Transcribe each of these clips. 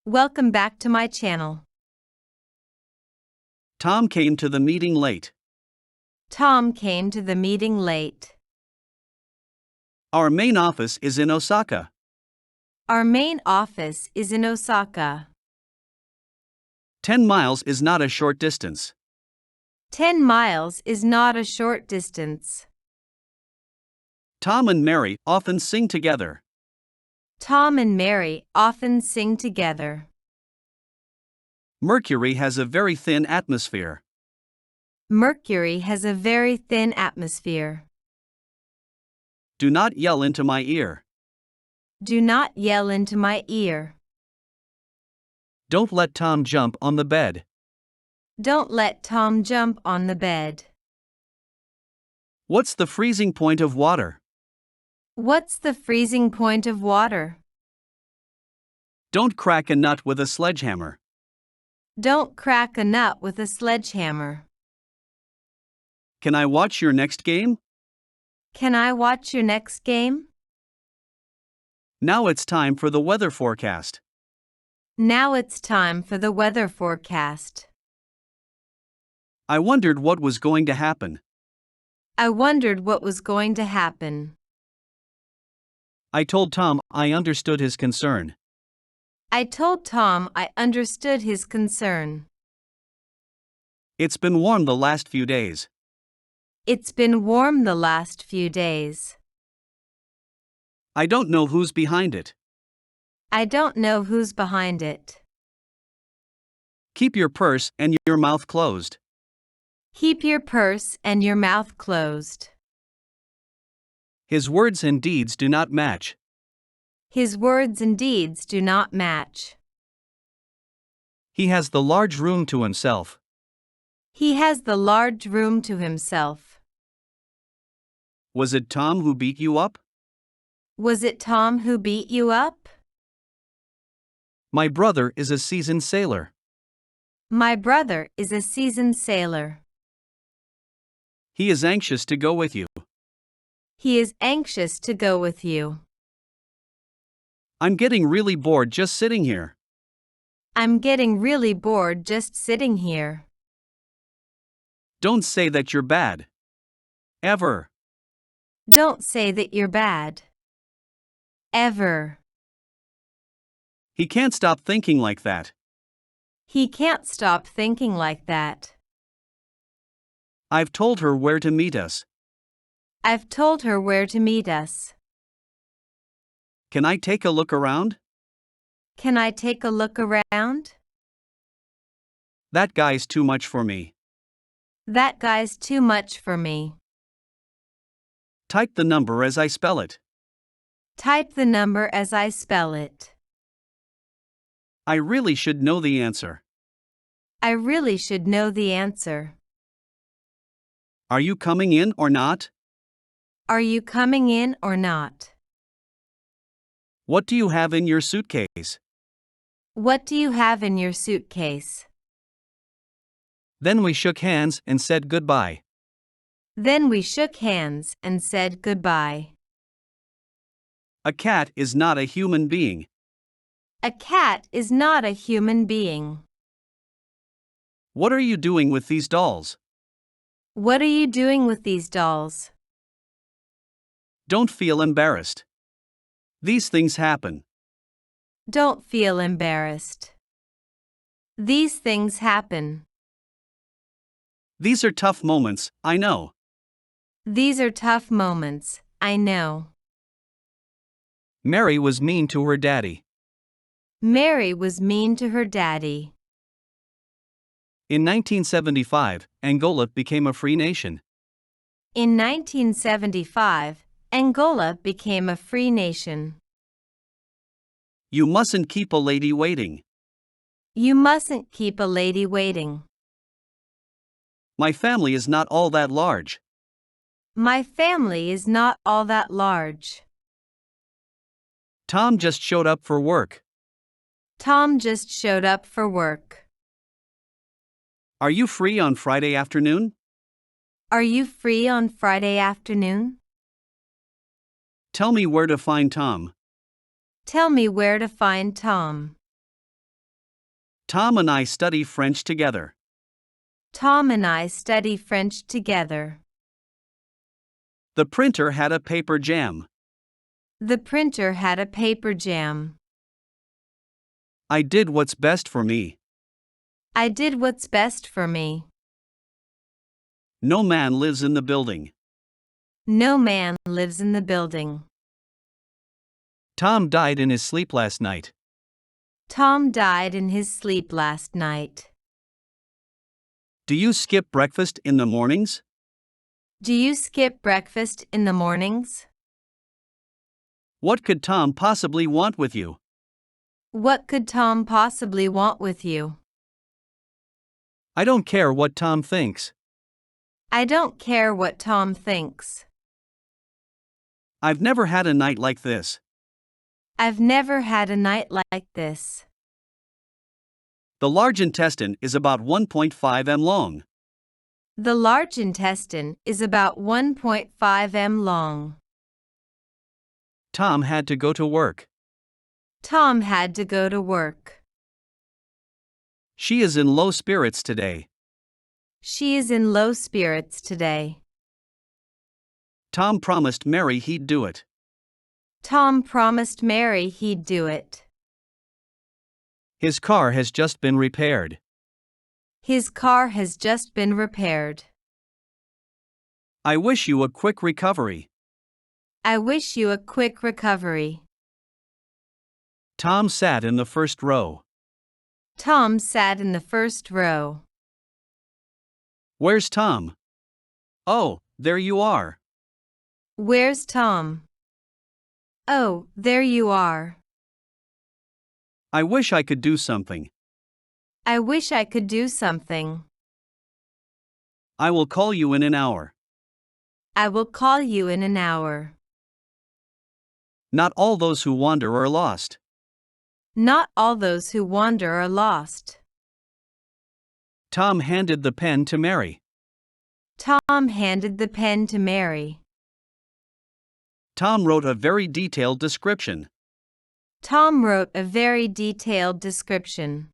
Welcome back to my channel. Tom came to the meeting late. Tom came to the meeting late. Our main office is in Osaka. Our main office is in Osaka. 10 miles is not a short distance. 10 miles is not a short distance. Tom and Mary often sing together. Tom and Mary often sing together. Mercury has a very thin atmosphere. Mercury has a very thin atmosphere. Do not yell into my ear. Do not yell into my ear. Don't let Tom jump on the bed. Don't let Tom jump on the bed. What's the freezing point of water? What's the freezing point of water? Don't crack a nut with a sledgehammer. Don't crack a nut with a sledgehammer. Can I watch your next game? Can I watch your next game? Now it's time for the weather forecast. Now it's time for the weather forecast. I wondered what was going to happen. I wondered what was going to happen. I told Tom I understood his concern. I told Tom I understood his concern. It's been warm the last few days. It's been warm the last few days. I don't know who's behind it. I don't know who's behind it. Keep your purse and your mouth closed. Keep your purse and your mouth closed. His words and deeds do not match. His words and deeds do not match. He has the large room to himself. He has the large room to himself. Was it Tom who beat you up? Was it Tom who beat you up? My brother is a seasoned sailor. My brother is a seasoned sailor. He is anxious to go with you. He is anxious to go with you. I'm getting really bored just sitting here. I'm getting really bored just sitting here. Don't say that you're bad. Ever. Don't say that you're bad. Ever. He can't stop thinking like that. He can't stop thinking like that. I've told her where to meet us. I've told her where to meet us. Can I take a look around? Can I take a look around? That guy's too much for me. That guy's too much for me. Type the number as I spell it. Type the number as I spell it. I really should know the answer. I really should know the answer. Are you coming in or not? Are you coming in or not? What do you have in your suitcase? What do you have in your suitcase? Then we shook hands and said goodbye. Then we shook hands and said goodbye. A cat is not a human being. A cat is not a human being. What are you doing with these dolls? What are you doing with these dolls? Don't feel embarrassed. These things happen. Don't feel embarrassed. These things happen. These are tough moments, I know. These are tough moments, I know. Mary was mean to her daddy. Mary was mean to her daddy. In 1975, Angola became a free nation. In 1975, Angola became a free nation. You mustn't keep a lady waiting. You mustn't keep a lady waiting. My family is not all that large. My family is not all that large. Tom just showed up for work. Tom just showed up for work. Are you free on Friday afternoon? Are you free on Friday afternoon? Tell me where to find Tom. Tell me where to find Tom. Tom and I study French together. Tom and I study French together. The printer had a paper jam. The printer had a paper jam. I did what's best for me. I did what's best for me. No man lives in the building. No man lives in the building. Tom died in his sleep last night. Tom died in his sleep last night. Do you skip breakfast in the mornings? Do you skip breakfast in the mornings? What could Tom possibly want with you? What could Tom possibly want with you? I don't care what Tom thinks. I don't care what Tom thinks. I've never had a night like this. I've never had a night like this. The large intestine is about 1.5 m long. The large intestine is about 1.5 m long. Tom had to go to work. Tom had to go to work. She is in low spirits today. She is in low spirits today. Tom promised Mary he'd do it. Tom promised Mary he'd do it. His car has just been repaired. His car has just been repaired. I wish you a quick recovery. I wish you a quick recovery. Tom sat in the first row. Tom sat in the first row. Where's Tom? Oh, there you are. Where's Tom? Oh, there you are. I wish I could do something. I wish I could do something. I will call you in an hour. I will call you in an hour. Not all those who wander are lost. Not all those who wander are lost. Tom handed the pen to Mary. Tom handed the pen to Mary. Tom wrote a very detailed description. Tom wrote a very detailed description.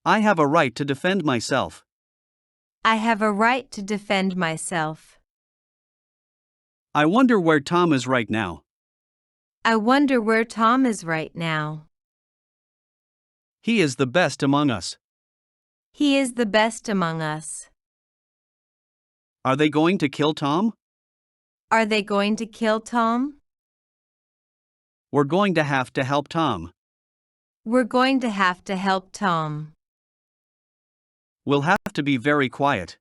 I have a right to defend myself. I have a right to defend myself. I wonder where Tom is right now. I wonder where Tom is right now. He is the best among us. He is the best among us. Are they going to kill Tom? Are they going to kill Tom? We're going to have to help Tom. We're going to have to help Tom. We'll have to be very quiet.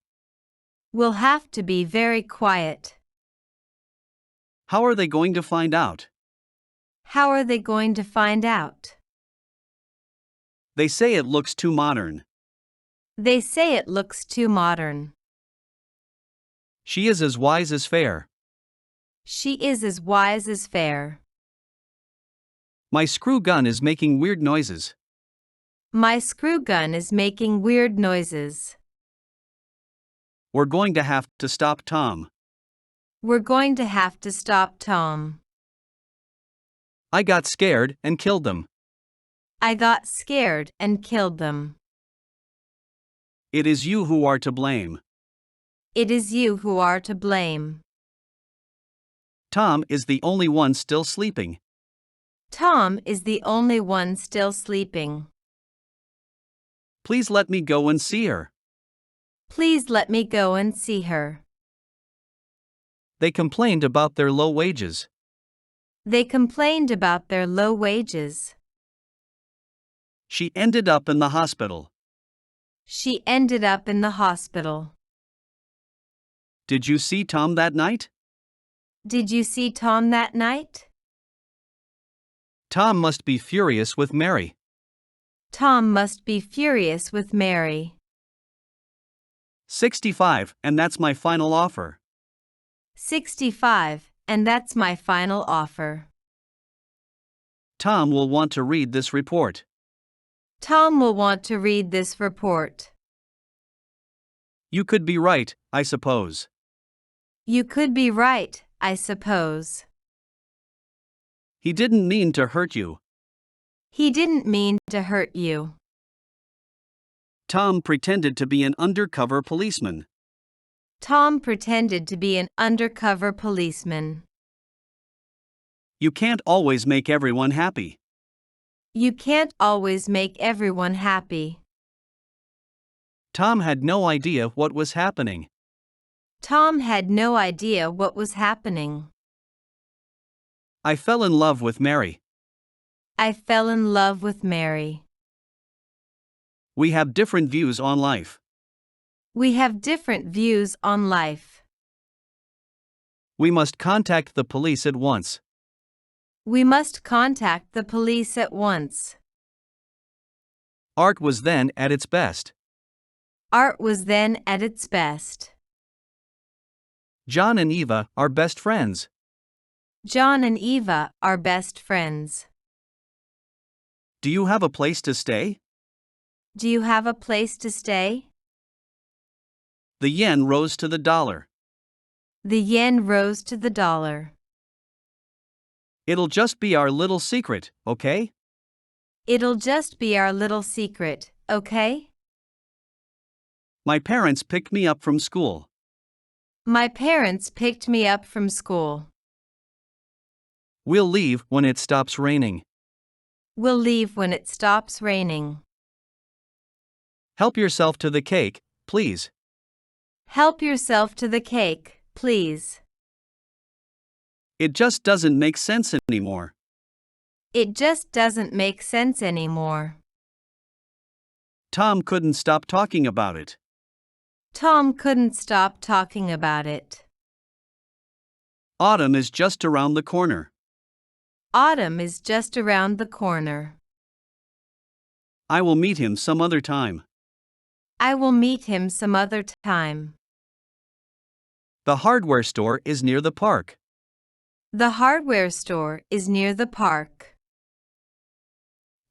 We'll have to be very quiet. How are they going to find out? How are they going to find out? They say it looks too modern. They say it looks too modern. She is as wise as fair. She is as wise as fair. My screw gun is making weird noises. My screw gun is making weird noises. We're going to have to stop Tom. We're going to have to stop Tom. I got scared and killed them. I got scared and killed them. It is you who are to blame. It is you who are to blame. Tom is the only one still sleeping. Tom is the only one still sleeping. Please let me go and see her. Please let me go and see her. They complained about their low wages. They complained about their low wages. She ended up in the hospital. She ended up in the hospital. Did you see Tom that night? Did you see Tom that night? Tom must be furious with Mary. Tom must be furious with Mary. 65, and that's my final offer. 65, and that's my final offer. Tom will want to read this report. Tom will want to read this report. You could be right, I suppose. You could be right, I suppose. He didn't mean to hurt you. He didn't mean to hurt you. Tom pretended to be an undercover policeman. Tom pretended to be an undercover policeman. You can't always make everyone happy. You can't always make everyone happy. Tom had no idea what was happening. Tom had no idea what was happening. I fell in love with Mary. I fell in love with Mary. We have different views on life. We have different views on life. We must contact the police at once. We must contact the police at once. Art was then at its best. Art was then at its best. John and Eva are best friends. John and Eva are best friends. Do you have a place to stay? Do you have a place to stay? The yen rose to the dollar. The yen rose to the dollar. It'll just be our little secret, okay? It'll just be our little secret, okay? My parents picked me up from school. My parents picked me up from school. We'll leave when it stops raining. We'll leave when it stops raining. Help yourself to the cake, please. Help yourself to the cake, please. It just doesn't make sense anymore. It just doesn't make sense anymore. Tom couldn't stop talking about it. Tom couldn't stop talking about it. Autumn is just around the corner. Autumn is just around the corner. I will meet him some other time. I will meet him some other time. The hardware store is near the park. The hardware store is near the park.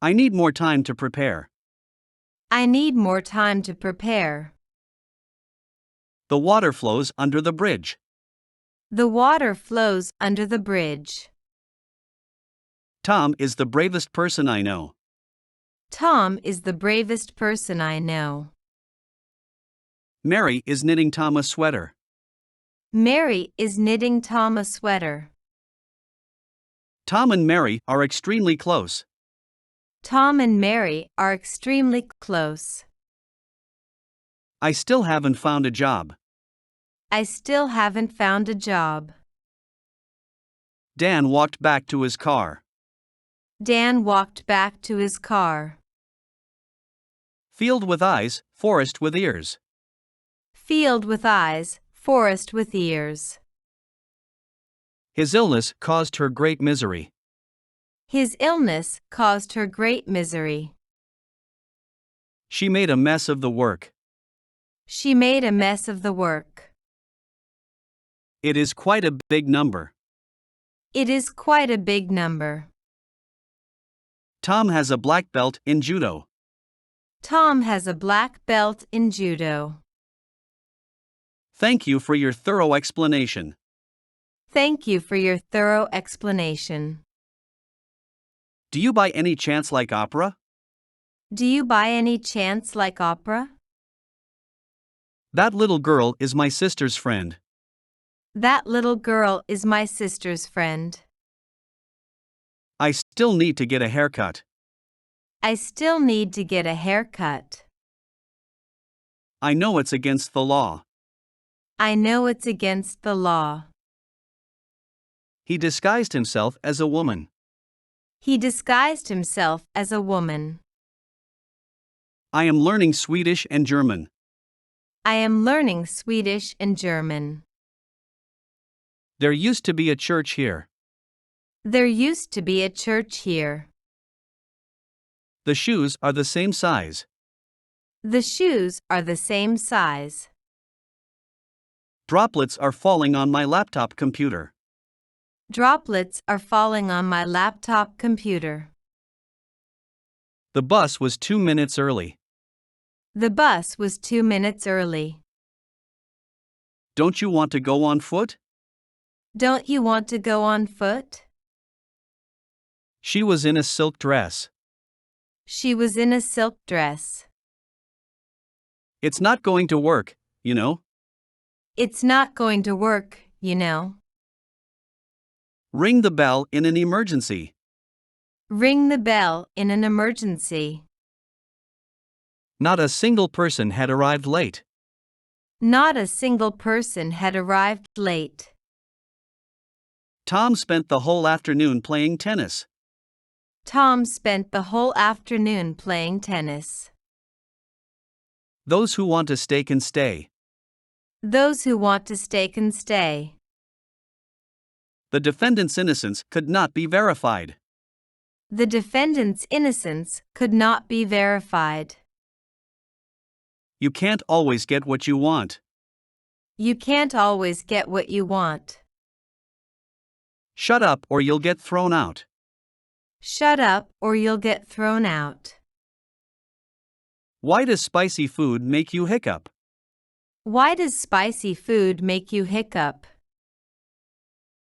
I need more time to prepare. I need more time to prepare. The water flows under the bridge. The water flows under the bridge. Tom is the bravest person I know. Tom is the bravest person I know. Mary is knitting Tom a sweater. Mary is knitting Tom a sweater. Tom and Mary are extremely close. Tom and Mary are extremely close. I still haven't found a job. I still haven't found a job. Dan walked back to his car. Dan walked back to his car. Field with eyes, forest with ears. Field with eyes, forest with ears. His illness caused her great misery. His illness caused her great misery. She made a mess of the work. She made a mess of the work. It is quite a big number. It is quite a big number. Tom has a black belt in judo. Tom has a black belt in judo. Thank you for your thorough explanation. Thank you for your thorough explanation. Do you by any chance like opera? Do you by any chance like opera? That little girl is my sister's friend. That little girl is my sister's friend. I still need to get a haircut. I still need to get a haircut. I know it's against the law. I know it's against the law. He disguised himself as a woman. He disguised himself as a woman. I am learning Swedish and German. I am learning Swedish and German. There used to be a church here. There used to be a church here. The shoes are the same size. The shoes are the same size. Droplets are falling on my laptop computer. Droplets are falling on my laptop computer. The bus was 2 minutes early. The bus was 2 minutes early. Don't you want to go on foot? Don't you want to go on foot? She was in a silk dress. She was in a silk dress. It's not going to work, you know. It's not going to work, you know. Ring the bell in an emergency. Ring the bell in an emergency. Not a single person had arrived late. Not a single person had arrived late. Tom spent the whole afternoon playing tennis. Tom spent the whole afternoon playing tennis. Those who want to stay can stay. Those who want to stay can stay. The defendant's innocence could not be verified. The defendant's innocence could not be verified. You can't always get what you want. You can't always get what you want. Shut up or you'll get thrown out. Shut up or you'll get thrown out. Why does spicy food make you hiccup? Why does spicy food make you hiccup?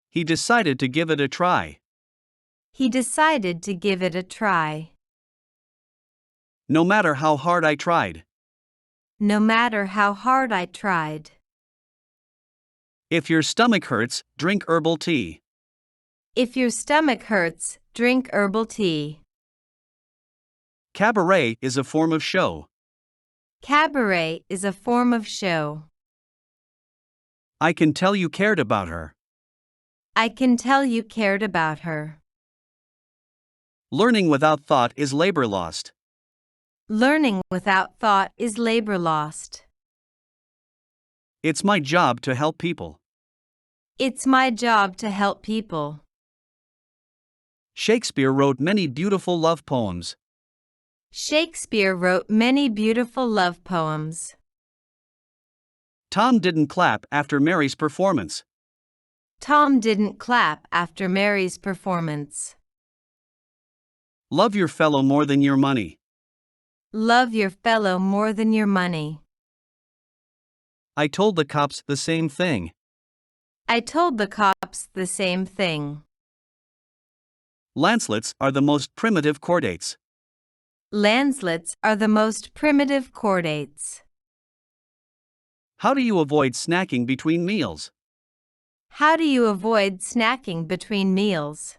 He decided to give it a try. He decided to give it a try. No matter how hard I tried. No matter how hard I tried. If your stomach hurts, drink herbal tea. If your stomach hurts, drink herbal tea. Cabaret is a form of show. Cabaret is a form of show. I can tell you cared about her. I can tell you cared about her. Learning without thought is labor lost. Learning without thought is labor lost. It's my job to help people. It's my job to help people. Shakespeare wrote many beautiful love poems. Shakespeare wrote many beautiful love poems. Tom didn't clap after Mary's performance. Tom didn't clap after Mary's performance. Love your fellow more than your money. Love your fellow more than your money. I told the cops the same thing. I told the cops the same thing. Lancelets are the most primitive chordates. Lancelets are the most primitive chordates. How do you avoid snacking between meals? How do you avoid snacking between meals?